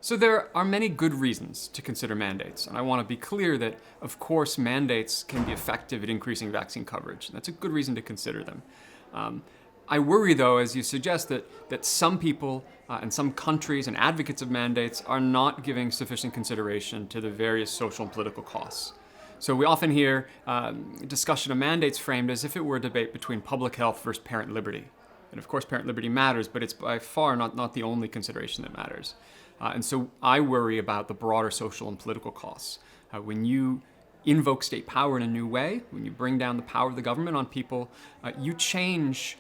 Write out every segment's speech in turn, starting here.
So there are many good reasons to consider mandates, and I want to be clear that, of course, mandates can be effective at increasing vaccine coverage. That's a good reason to consider them. I worry, though, as you suggest, that some people and some countries and advocates of mandates are not giving sufficient consideration to the various social and political costs. So we often hear discussion of mandates framed as if it were a debate between public health versus parent liberty. And of course, parent liberty matters, but it's by far not the only consideration that matters. And so I worry about the broader social and political costs. When you invoke state power in a new way, when you bring down the power of the government on people, you change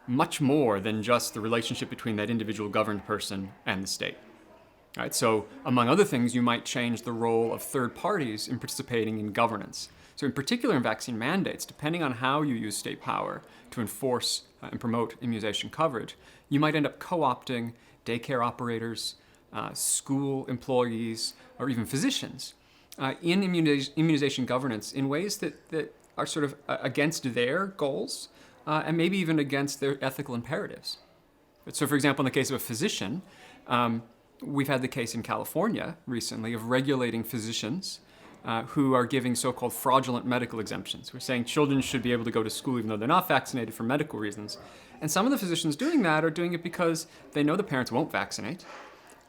much more than just the relationship between that individual governed person and the state. Right? So among other things, you might change the role of third parties in participating in governance. So in particular in vaccine mandates, depending on how you use state power to enforce and promote immunization coverage, you might end up co-opting daycare operators, school employees, or even physicians in immunization governance in ways that are sort of against their goals and maybe even against their ethical imperatives. So for example, in the case of a physician, we've had the case in California recently of regulating physicians who are giving so-called fraudulent medical exemptions. We're saying children should be able to go to school even though they're not vaccinated for medical reasons. And some of the physicians doing that are doing it because they know the parents won't vaccinate,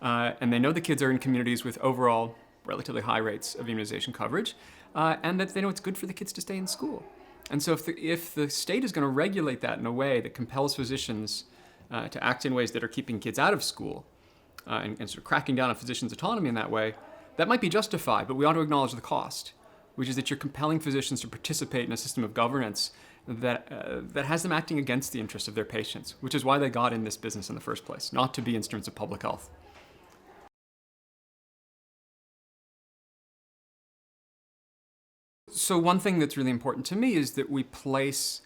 and they know the kids are in communities with overall relatively high rates of immunization coverage, and that they know it's good for the kids to stay in school. And so if the state is going to regulate that in a way that compels physicians to act in ways that are keeping kids out of school, and sort of cracking down on physicians' autonomy in that way, that might be justified, but we ought to acknowledge the cost, which is that you're compelling physicians to participate in a system of governance that has them acting against the interests of their patients, which is why they got in this business in the first place, not to be instruments of public health. So one thing that's really important to me is that we place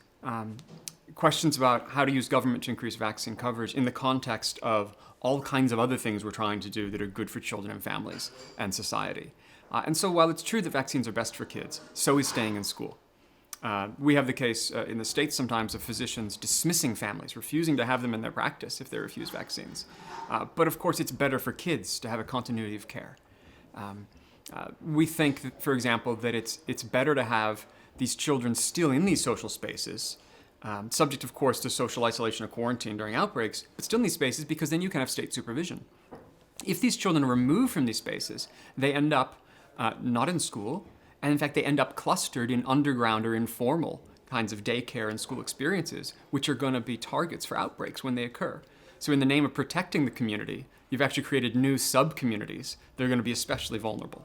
questions about how to use government to increase vaccine coverage in the context of all kinds of other things we're trying to do that are good for children and families and society. And so while it's true that vaccines are best for kids, so is staying in school. We have the case in the States sometimes of physicians dismissing families, refusing to have them in their practice if they refuse vaccines. But of course, it's better for kids to have a continuity of care. We think, for example, that it's better to have these children still in these social spaces, subject, of course, to social isolation or quarantine during outbreaks, but still in these spaces because then you can have state supervision. If these children are removed from these spaces, they end up not in school, and in fact, they end up clustered in underground or informal kinds of daycare and school experiences, which are going to be targets for outbreaks when they occur. So in the name of protecting the community, you've actually created new sub-communities that are going to be especially vulnerable.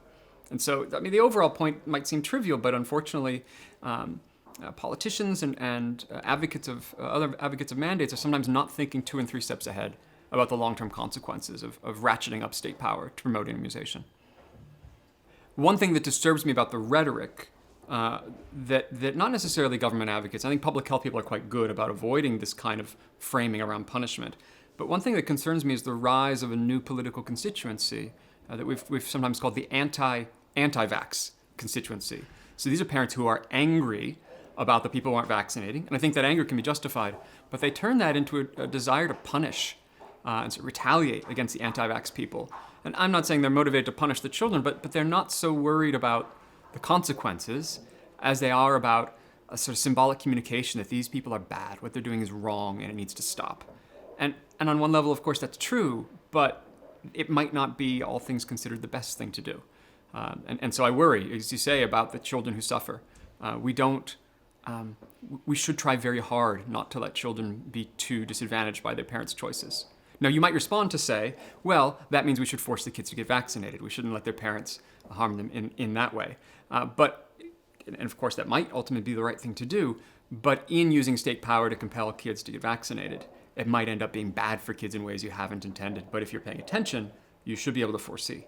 And so, I mean, the overall point might seem trivial, but unfortunately, politicians and other advocates of mandates are sometimes not thinking 2 and 3 steps ahead about the long-term consequences of ratcheting up state power to promote immunization. One thing that disturbs me about the rhetoric that not necessarily government advocates, I think public health people are quite good about avoiding this kind of framing around punishment. But one thing that concerns me is the rise of a new political constituency that we've sometimes called the anti-vax constituency. So these are parents who are angry about the people who aren't vaccinating, and I think that anger can be justified, but they turn that into a desire to punish and sort of retaliate against the anti-vax people. And I'm not saying they're motivated to punish the children, but they're not so worried about the consequences as they are about a sort of symbolic communication that these people are bad, what they're doing is wrong, and it needs to stop. And on one level, of course, that's true, but it might not be, all things considered, the best thing to do. And so I worry, as you say, about the children who suffer. We should try very hard not to let children be too disadvantaged by their parents' choices. Now, you might respond to say, well, that means we should force the kids to get vaccinated. We shouldn't let their parents harm them in that way. And of course, that might ultimately be the right thing to do, but in using state power to compel kids to get vaccinated, it might end up being bad for kids in ways you haven't intended. But if you're paying attention, you should be able to foresee.